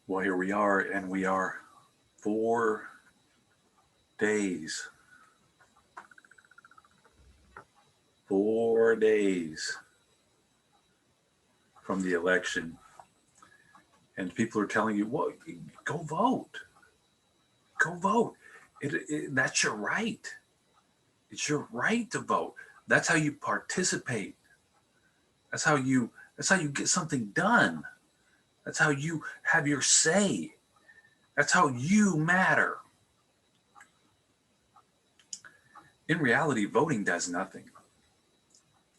Well, here we are, and we are 4 days, 4 days from the election, and people are telling you, "Well, go vote, go vote. That's your right. It's your right to vote. That's how you participate. That's how you. That's how you get something done. That's how you have your say. That's how you matter." In reality, voting does nothing.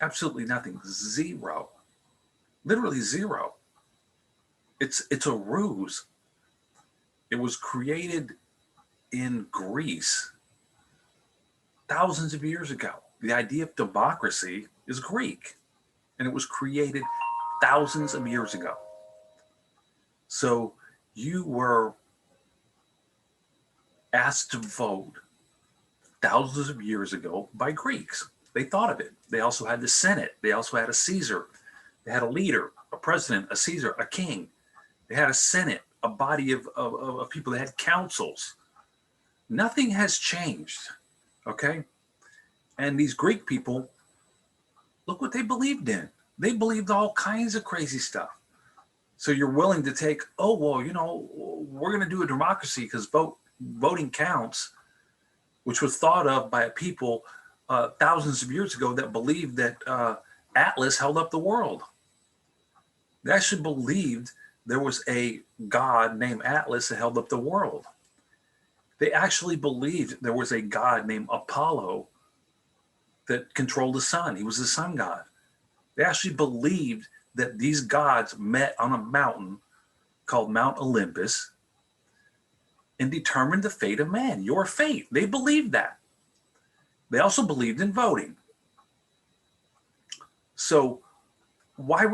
Absolutely nothing. Zero. Literally zero. It's a ruse. It was created in Greece thousands of years ago. The idea of democracy is Greek, and it was created thousands of years ago. So you were asked to vote thousands of years ago by Greeks. They thought of it. They also had the Senate. They also had a Caesar. They had a leader, a president, a Caesar, a king. They had a Senate, a body of people. They had councils. Nothing has changed, okay? And these Greek people, look what they believed in. They believed all kinds of crazy stuff. So you're willing to take, oh, well, we're going to do a democracy because voting counts, which was thought of by a people thousands of years ago that believed that Atlas held up the world. They actually believed there was a god named Atlas that held up the world. They actually believed there was a god named Apollo that controlled the sun. He was the sun god. They actually believed that these gods met on a mountain called Mount Olympus and determined the fate of man, your fate. They believed that. They also believed in voting. So why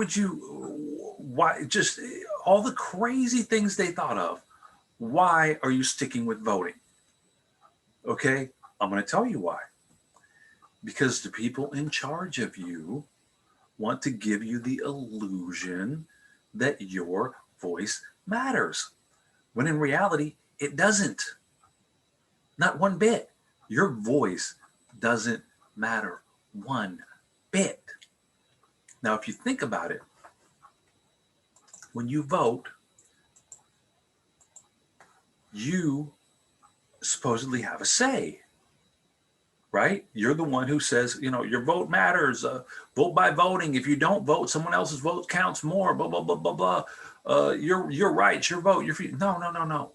just all the crazy things they thought of, why are you sticking with voting? Okay, I'm going to tell you why. Because the people in charge of you want to give you the illusion that your voice matters, when in reality, it doesn't. Not one bit. Your voice doesn't matter one bit. Now, if you think about it, when you vote, you supposedly have a say, right? You're the one who says, your vote matters. Vote by voting. If you don't vote, someone else's vote counts more. Blah blah blah blah blah. Your rights, your vote, your free. No.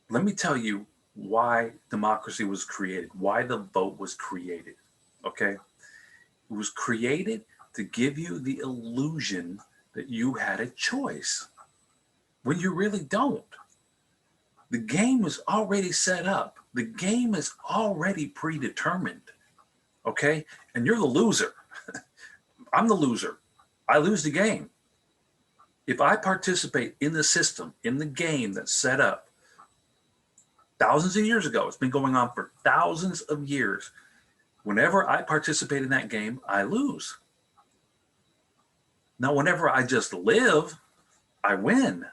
Let me tell you why democracy was created. Why the vote was created. Okay, it was created to give you the illusion that you had a choice when you really don't. The game is already set up. The game is already predetermined. Okay? And you're the loser. I'm the loser. I lose the game. If I participate in the system, in the game that's set up thousands of years ago, it's been going on for thousands of years. Whenever I participate in that game, I lose. Now, whenever I just live, I win.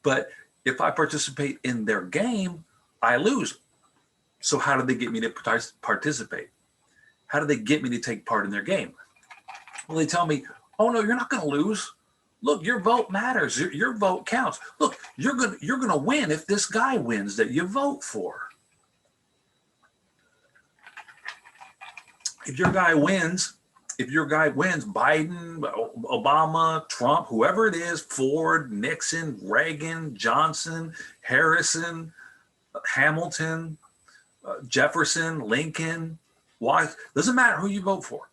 But if I participate in their game, I lose. So how do they get me to participate? How do they get me to take part in their game? Well, they tell me, oh no, you're not going to lose. Look, your vote matters. Your vote counts. Look, you're gonna win if this guy wins that you vote for. If your guy wins, Biden, Obama, Trump, whoever it is, Ford, Nixon, Reagan, Johnson, Harrison, Hamilton, Jefferson, Lincoln, why? Doesn't matter who you vote for.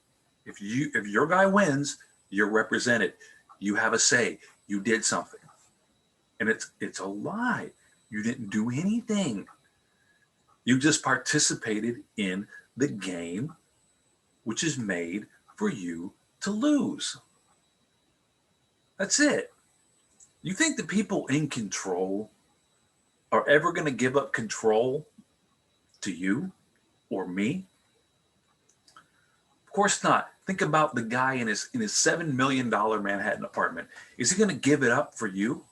If your guy wins, you're represented. You have a say. You did something. And it's a lie. You didn't do anything. You just participated in the game, which is made for you to lose. That's it. You think the people in control are ever going to give up control to you or me? Of course not. Think about the guy in his $7 million Manhattan apartment. Is he going to give it up for you?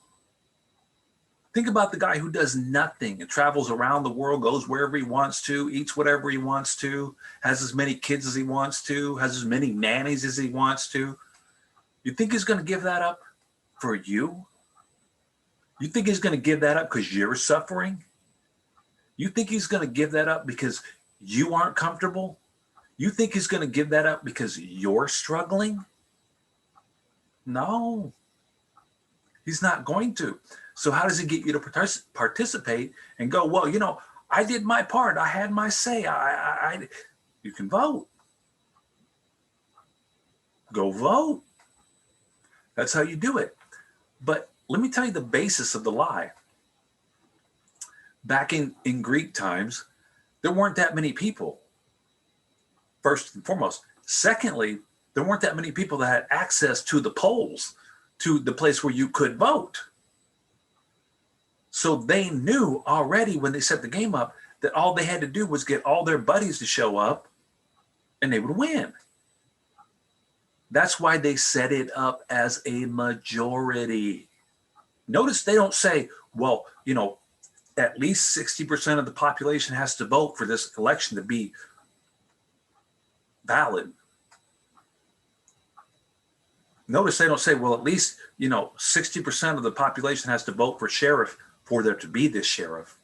Think about the guy who does nothing and travels around the world, goes wherever he wants to, eats whatever he wants to, has as many kids as he wants to, has as many nannies as he wants to. You think he's going to give that up for you? You think he's going to give that up because you're suffering? You think he's going to give that up because you aren't comfortable? You think he's going to give that up because you're struggling? No, he's not going to. So how does he get you to participate and go, well, I did my part. I had my say. You can vote. Go vote. That's how you do it. But let me tell you the basis of the lie. Back in Greek times, there weren't that many people. First and foremost. Secondly, there weren't that many people that had access to the polls, to the place where you could vote. So they knew already when they set the game up that all they had to do was get all their buddies to show up and they would win. That's why they set it up as a majority. Notice they don't say, well, at least 60% of the population has to vote for this election to be valid. Notice they don't say, well, at least, 60% of the population has to vote for sheriff for there to be this sheriff.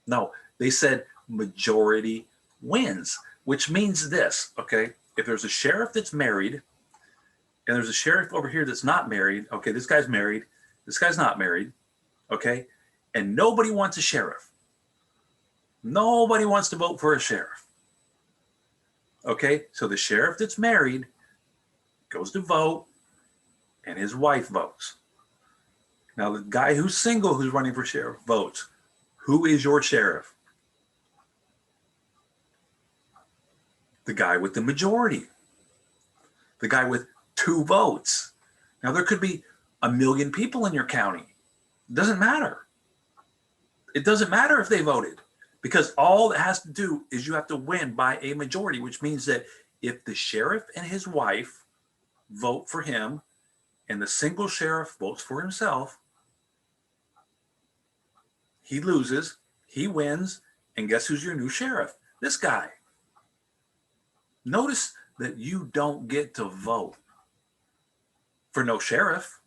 No, they said majority wins, which means this, okay? If there's a sheriff that's married and there's a sheriff over here that's not married, okay, this guy's married, this guy's not married, okay? And nobody wants a sheriff. Nobody wants to vote for a sheriff. Okay, so the sheriff that's married goes to vote and his wife votes. Now, the guy who's single who's running for sheriff votes. Who is your sheriff? The guy with the majority. The guy with 2 votes. Now, there could be 1 million people in your county. It doesn't matter. It doesn't matter if they voted, because all it has to do is you have to win by a majority, which means that if the sheriff and his wife vote for him and the single sheriff votes for himself, he loses, he wins, and guess who's your new sheriff? This guy. Notice that you don't get to vote for no sheriff.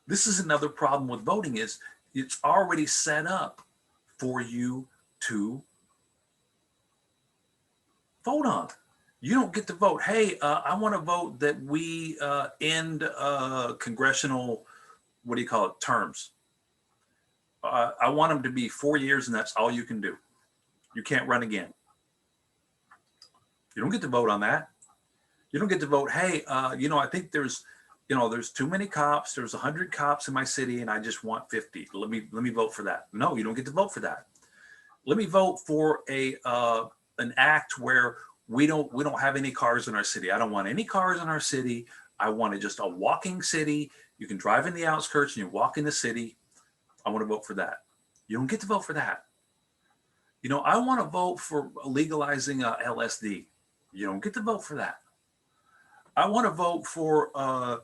This is another problem with voting, is it's already set up for you to vote on. You don't get to vote. Hey, I want to vote that we end congressional, terms. I want them to be 4 years, and that's all you can do. You can't run again. You don't get to vote on that. You don't get to vote, hey, I think there's too many cops. There's 100 cops in my city, and I just want 50. Let me vote for that. No, you don't get to vote for that. Let me vote for an act where we don't have any cars in our city. I don't want any cars in our city. I want just a walking city. You can drive in the outskirts and you walk in the city. I want to vote for that. You don't get to vote for that. I want to vote for legalizing LSD. You don't get to vote for that. I want to vote for,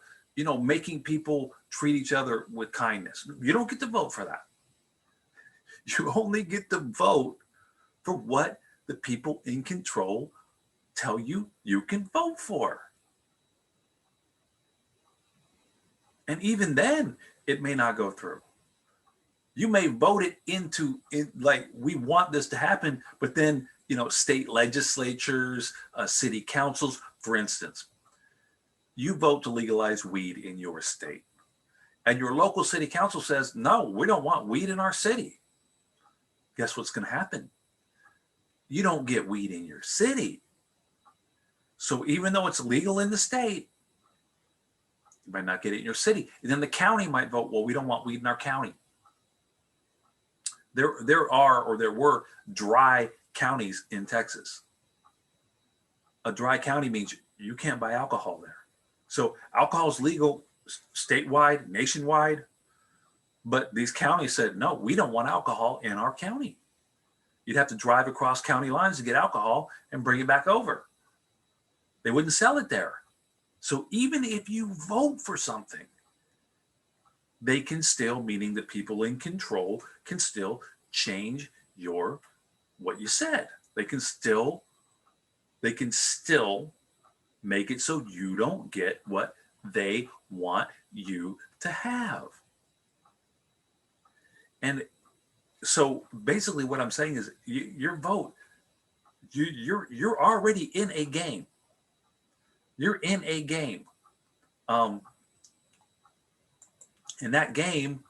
making people treat each other with kindness. You don't get to vote for that. You only get to vote for what the people in control tell you you can vote for. And even then, it may not go through. You may vote it into like, we want this to happen, but then, state legislatures, city councils, for instance, you vote to legalize weed in your state. And your local city council says, no, we don't want weed in our city. Guess what's going to happen? You don't get weed in your city. So even though it's legal in the state, you might not get it in your city. And then the county might vote, well, we don't want weed in our county. There were dry counties in Texas. A dry county means you can't buy alcohol there. So alcohol is legal statewide, nationwide, but these counties said, no, we don't want alcohol in our county. You'd have to drive across county lines to get alcohol and bring it back over. They wouldn't sell it there. So even if you vote for something, they can still, meaning the people in control, can still change what you said. They can still make it so you don't get what they want you to have. And so basically what I'm saying is your vote, you're already in a game. You're in a game. And that game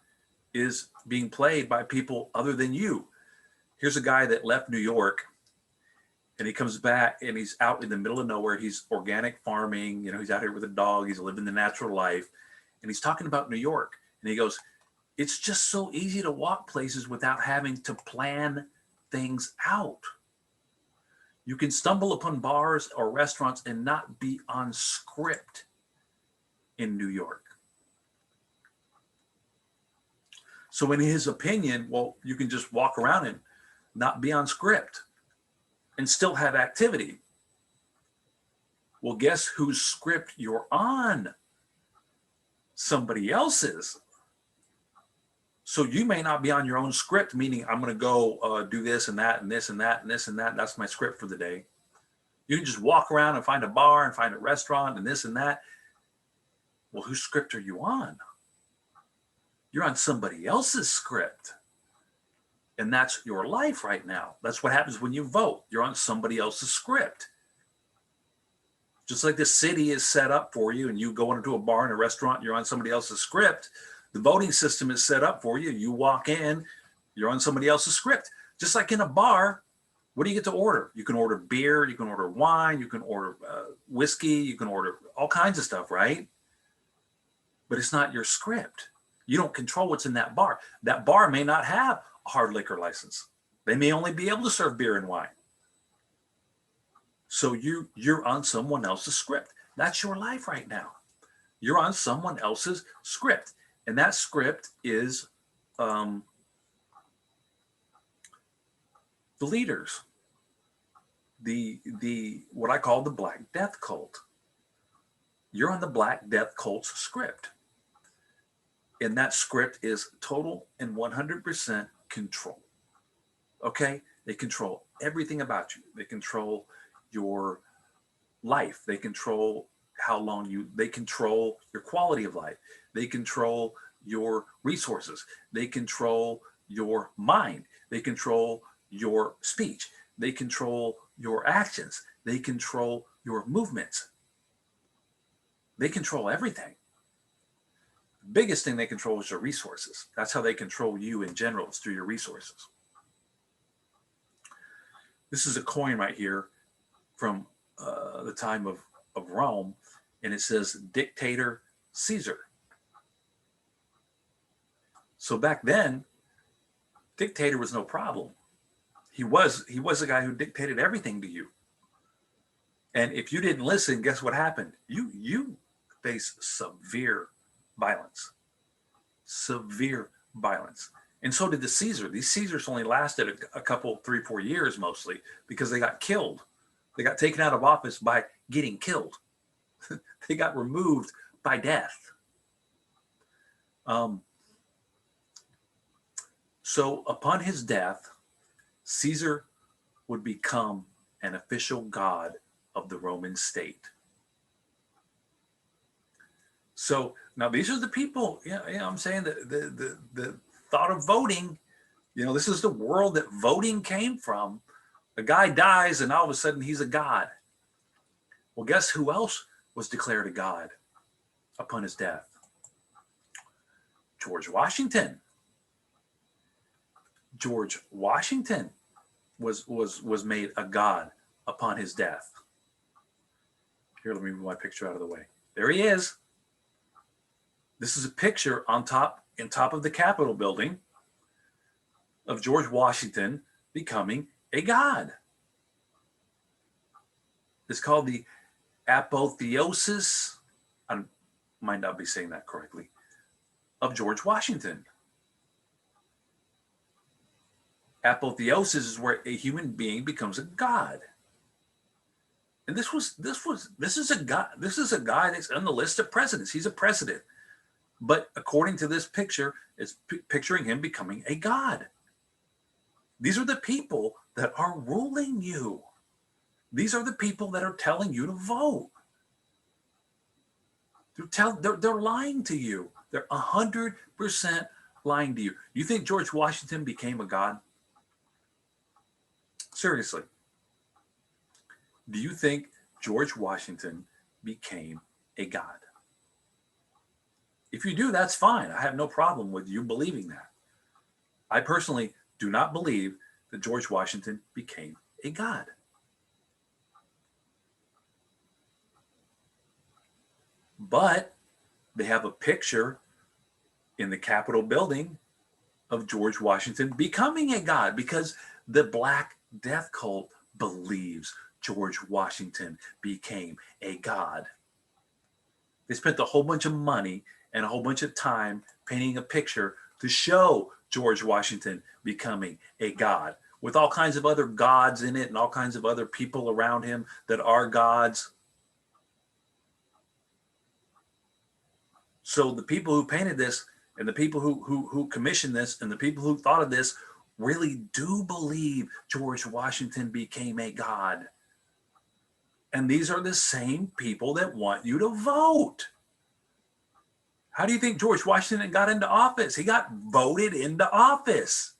is being played by people other than you. Here's a guy that left New York and he comes back and he's out in the middle of nowhere. He's organic farming. He's out here with a dog. He's living the natural life. And he's talking about New York. And he goes, it's just so easy to walk places without having to plan things out. You can stumble upon bars or restaurants and not be on script in New York. So in his opinion, well, you can just walk around and not be on script and still have activity. Well, guess whose script you're on? Somebody else's. So you may not be on your own script, meaning I'm going to go do this and that and this and that and this and that. That's my script for the day. You can just walk around and find a bar and find a restaurant and this and that. Well, whose script are you on? You're on somebody else's script. And that's your life right now. That's what happens when you vote. You're on somebody else's script. Just like the city is set up for you and you go into a bar and a restaurant, you're on somebody else's script. The voting system is set up for you. You walk in, you're on somebody else's script. Just like in a bar, what do you get to order? You can order beer, you can order wine, you can order whiskey, you can order all kinds of stuff, right? But it's not your script. You don't control what's in that bar. That bar may not have a hard liquor license. They may only be able to serve beer and wine. So you're on someone else's script. That's your life right now. You're on someone else's script. And that script is the leaders, the what I call the Black Death cult. You're on the Black Death cult's script. And that script is total and 100% control. Okay? They control everything about you. They control your life. They control they control your quality of life. They control your resources. They control your mind. They control your speech. They control your actions. They control your movements. They control everything. The biggest thing they control is your resources. That's how they control you in general, is through your resources. This is a coin right here from the time of Rome, and it says Dictator Caesar. So back then, dictator was no problem. He was a guy who dictated everything to you. And if you didn't listen, guess what happened? You face severe violence. Severe violence. And so did the Caesar. These Caesars only lasted a couple, 3-4 years mostly, because they got killed. They got taken out of office by getting killed. They got removed by death. So upon his death, Caesar would become an official god of the Roman state. So now these are the people, I'm saying that the thought of voting, this is the world that voting came from. A guy dies and all of a sudden he's a god. Well, guess who else was declared a god upon his death? George Washington. George Washington was made a god upon his death. Here, let me move my picture out of the way. There he is. This is a picture on top of the Capitol building of George Washington becoming a god. It's called the apotheosis, I might not be saying that correctly, of George Washington. Apotheosis is where a human being becomes a god. And this is a guy that's on the list of presidents. He's a president. But according to this picture, it's picturing him becoming a god. These are the people that are ruling you. These are the people that are telling you to vote. They're lying to you. They're 100% lying to you. You think George Washington became a god? Seriously. Do you think George Washington became a god? If you do, that's fine. I have no problem with you believing that. I personally do not believe that George Washington became a god. But they have a picture in the Capitol building of George Washington becoming a god because the Black Death cult believes George Washington became a god. They spent a whole bunch of money and a whole bunch of time painting a picture to show George Washington becoming a god with all kinds of other gods in it and all kinds of other people around him that are gods. So the people who painted this and the people who commissioned this and the people who thought of this really do believe George Washington became a god. And these are the same people that want you to vote. How do you think George Washington got into office? He got voted into office.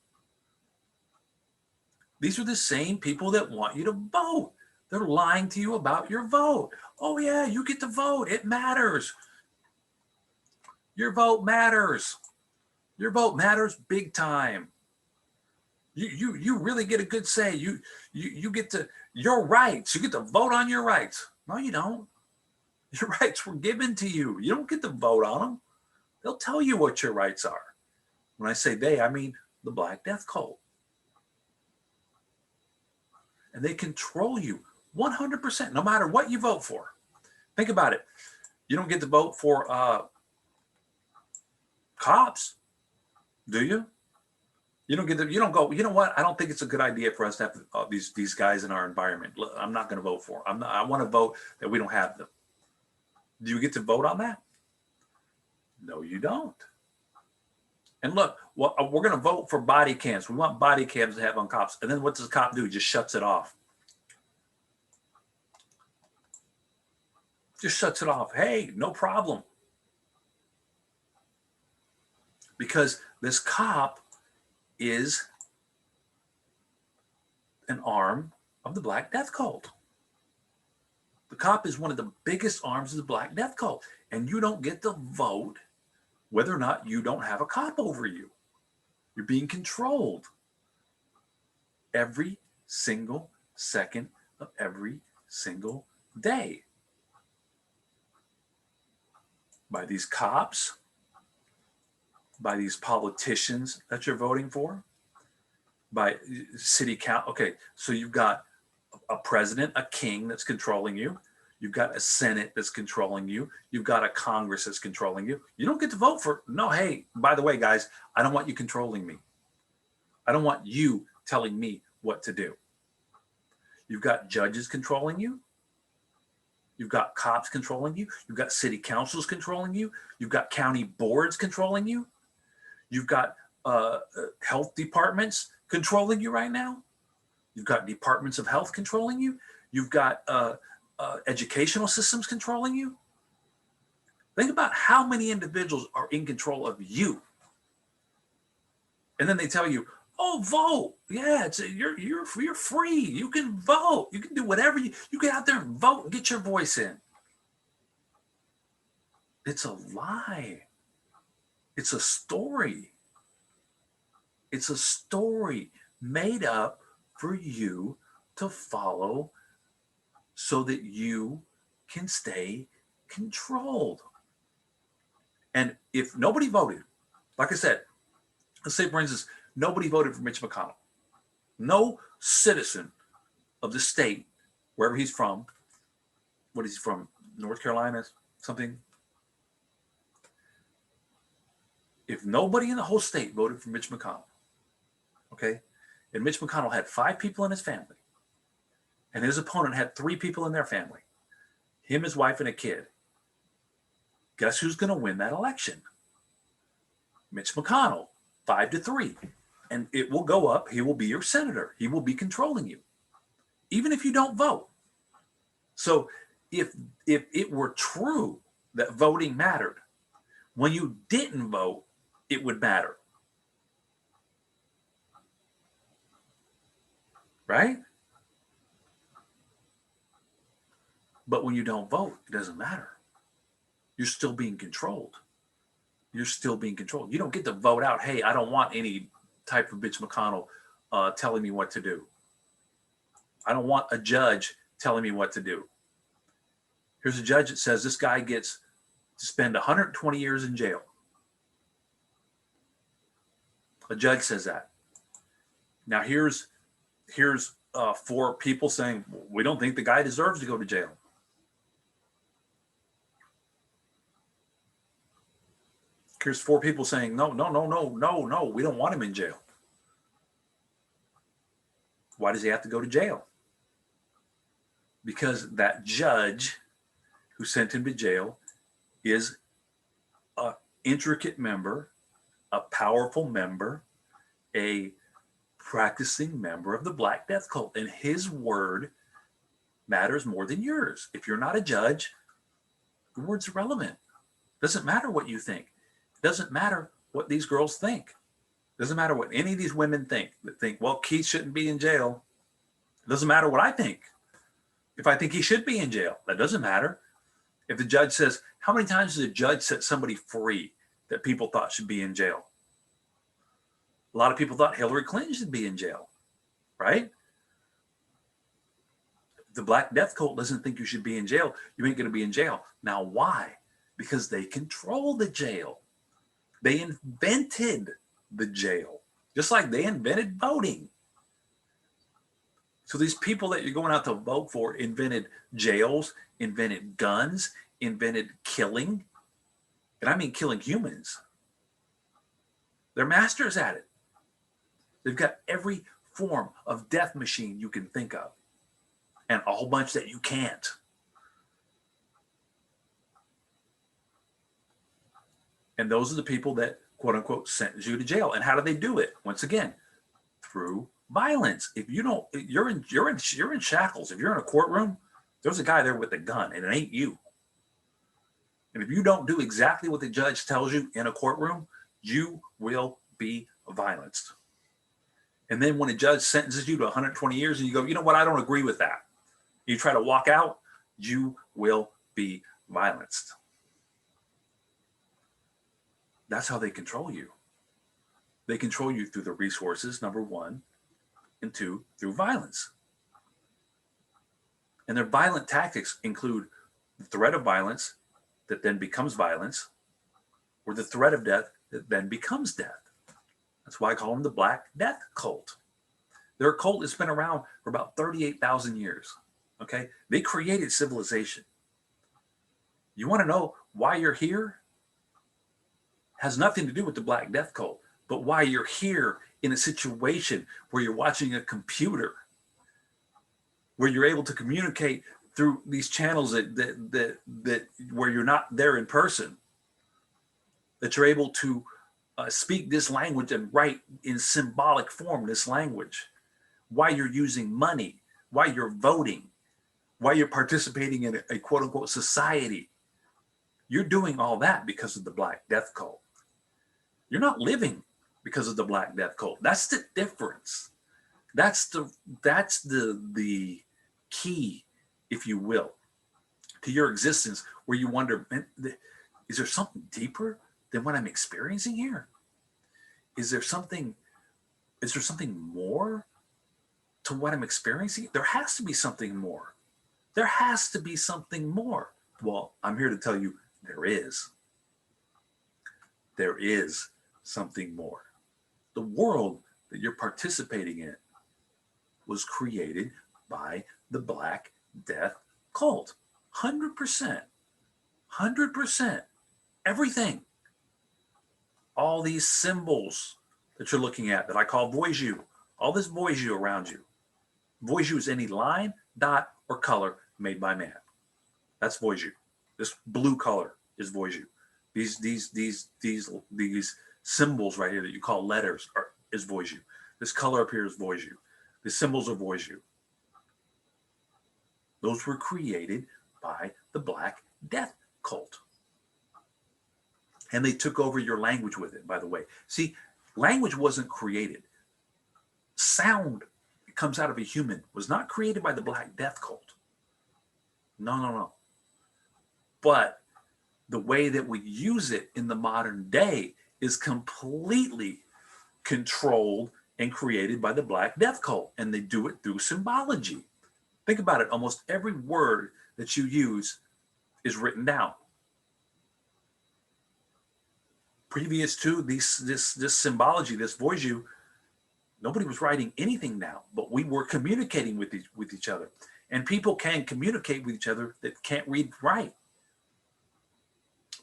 These are the same people that want you to vote. They're lying to you about your vote. Oh yeah, you get to vote. It matters. Your vote matters. Your vote matters big time. You really get a good say. You get to your rights. You get to vote on your rights. No, you don't. Your rights were given to you. You don't get to vote on them. They'll tell you what your rights are. When I say they, I mean the Black Death cult. And they control you 100%, no matter what you vote for. Think about it. You don't get to vote for cops, do you? You don't get to, you don't go, you know what? I don't think it's a good idea for us to have these guys in our environment. I'm not going to vote for them. I want to vote that we don't have them. Do you get to vote on that? No, you don't. And look, well, we're going to vote for body cams. We want body cams to have on cops. And then what does the cop do? He just shuts it off. Just shuts it off. Hey, no problem. Because this cop is an arm of the Black Death cult. The cop is one of the biggest arms of the Black Death cult. And you don't get to vote whether or not you don't have a cop over you. You're being controlled every single second of every single day by these cops, by these politicians that you're voting for, by city council. Okay, so you've got a president, a king that's controlling you. You've got a Senate that's controlling you. You've got a Congress that's controlling you. You don't get to vote for, no, hey, by the way, guys, I don't want you controlling me. I don't want you telling me what to do. You've got judges controlling you. You've got cops controlling you. You've got city councils controlling you. You've got county boards controlling you. You've got health departments controlling you right now. You've got departments of health controlling you. You've got educational systems controlling you. Think about how many individuals are in control of you. And then they tell you, oh, vote. Yeah, you're free. You can vote. You can do whatever you get out there and vote and get your voice in. It's a lie. It's a story. It's a story made up for you to follow so that you can stay controlled. And if nobody voted, like I said, let's say, for instance, nobody voted for Mitch McConnell. No citizen of the state, wherever he's from, what is he from? North Carolina, something? If nobody in the whole state voted for Mitch McConnell, okay, and Mitch McConnell had 5 people in his family, and his opponent had 3 people in their family, him, his wife, and a kid, guess who's going to win that election? Mitch McConnell, 5-3. And it will go up. He will be your senator. He will be controlling you, even if you don't vote. So if it were true that voting mattered, when you didn't vote, it would matter. Right? But when you don't vote, it doesn't matter. You're still being controlled. You're still being controlled. You don't get to vote out, hey, I don't want any type of Mitch McConnell telling me what to do. I don't want a judge telling me what to do. Here's a judge that says this guy gets to spend 120 years in jail. A judge says that. Now here's 4 people saying, we don't think the guy deserves to go to jail. Here's 4 people saying, no, we don't want him in jail. Why does he have to go to jail? Because that judge who sent him to jail is an intricate member, a powerful member, a practicing member of the Black Death cult. And his word matters more than yours. If you're not a judge, your word's irrelevant. Doesn't matter what you think. Doesn't matter what these girls think. Doesn't matter what any of these women think that think, well, Keith shouldn't be in jail. It doesn't matter what I think. If I think he should be in jail, that doesn't matter. If the judge says, how many times does a judge set somebody free that people thought should be in jail? A lot of people thought Hillary Clinton should be in jail, right? The Black Death cult doesn't think you should be in jail. You ain't going to be in jail. Now, why? Because they control the jail. They invented the jail, just like they invented voting. So these people that you're going out to vote for invented jails, invented guns, invented killing. And I mean killing humans. They're masters at it. They've got every form of death machine you can think of, and a whole bunch that you can't. And those are the people that, quote unquote, sentence you to jail. And how do they do it? Once again, through violence. If you don't, you're in shackles. If you're in a courtroom, there's a guy there with a gun, and it ain't you. And if you don't do exactly what the judge tells you in a courtroom, you will be violenced. And then when a judge sentences you to 120 years and you go, you know what, I don't agree with that. You try to walk out, you will be violenced. That's how they control you. They control you through the resources, number 1, and 2, through violence. And their violent tactics include the threat of violence that then becomes violence, or the threat of death that then becomes death. That's why I call them the Black Death cult. They're a cult that's been around for about 38,000 years. Okay? They created civilization. You want to know why you're here? Has nothing to do with the Black Death cult, but why you're here in a situation where you're watching a computer, where you're able to communicate through these channels that where you're not there in person, that you're able to speak this language and write in symbolic form this language, why you're using money, why you're voting, why you're participating in a quote unquote society. You're doing all that because of the Black Death cult. You're not living because of the Black Death cult. That's the difference. That's the key, if you will, to your existence, where you wonder, is there something deeper than what I'm experiencing here? Is there something more to what I'm experiencing? There has to be something more. There has to be something more. Well, I'm here to tell you there is. There is something more. The world that you're participating in was created by the Black Death cult. 100%. 100%. Everything. All these symbols that you're looking at that I call voiju, All this voyage around you. Voyage is any line, dot, or color made by man. That's voyage. This blue color is voyage. These symbols right here that you call letters is voyage. This color up here is voyage. The symbols are voyage. Those were created by the Black Death cult. And they took over your language with it, by the way. See, language wasn't created. Sound that comes out of a human was not created by the Black Death cult. No, no, no. But the way that we use it in the modern day is completely controlled and created by the Black Death cult. And they do it through symbology. Think about it. Almost every word that you use is written down. Previous to this symbology, this voyage, nobody was writing anything down, but we were communicating with each other. And people can communicate with each other that can't read and write.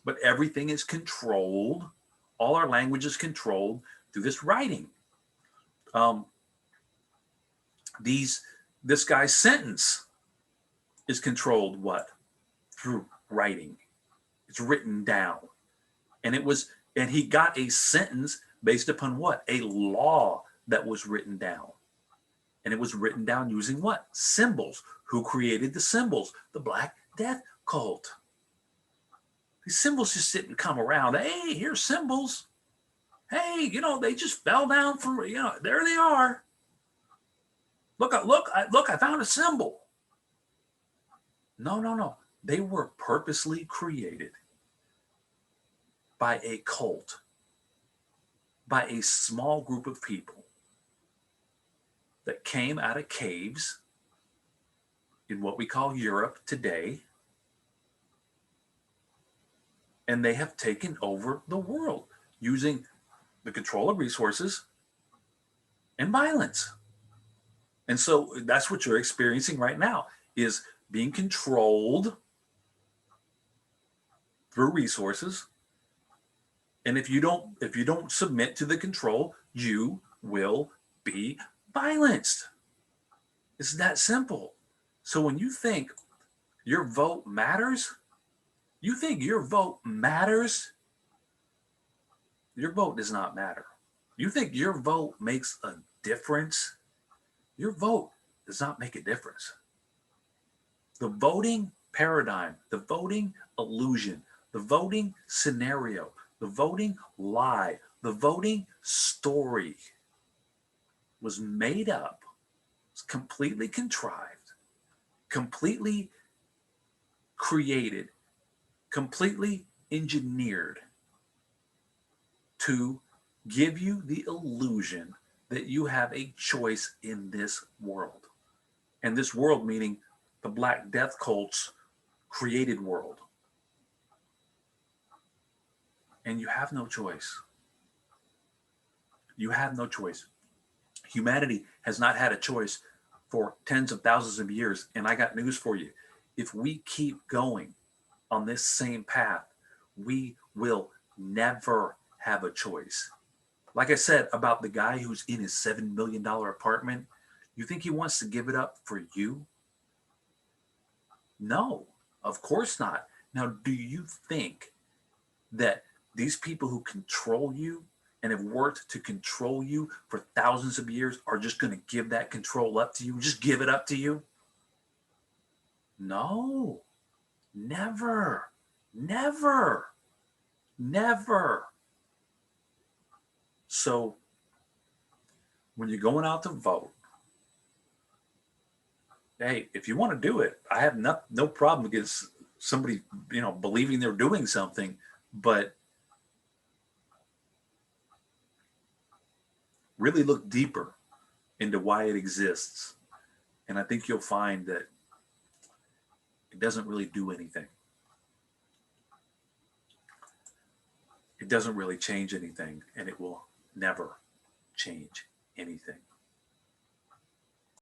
But everything is controlled. All our language is controlled through this writing. This guy's sentence is controlled what? Through writing. It's written down. And he got a sentence based upon what? A law that was written down. And it was written down using what? Symbols. Who created the symbols? The Black Death cult. These symbols just didn't come around. Hey, here's symbols. Hey, they just fell down from, there they are. Look, I found a symbol. No, no, no. They were purposely created by a cult, by a small group of people that came out of caves in what we call Europe today, and they have taken over the world using the control of resources and violence. And so that's what you're experiencing right now, is being controlled through resources. And if you don't submit to the control, you will be violenced. It's that simple. So when you think your vote matters, your vote does not matter. You think your vote makes a difference? Your vote does not make a difference. The voting paradigm, the voting illusion, the voting scenario, the voting lie, the voting story was made up, was completely contrived, completely created, completely engineered to give you the illusion that you have a choice in this world. And this world meaning the Black Death cult's created world. And you have no choice. You have no choice. Humanity has not had a choice for tens of thousands of years. And I got news for you. If we keep going on this same path, we will never have a choice. Like I said about the guy who's in his $7 million apartment, you think he wants to give it up for you? No, of course not. Now, do you think that these people who control you and have worked to control you for thousands of years are just going to give that control up to you? Just give it up to you? No, never, never, never. So when you're going out to vote, hey, if you want to do it, I have no problem against somebody, believing they're doing something, but really look deeper into why it exists. And I think you'll find that it doesn't really do anything. It doesn't really change anything, and it will never change anything.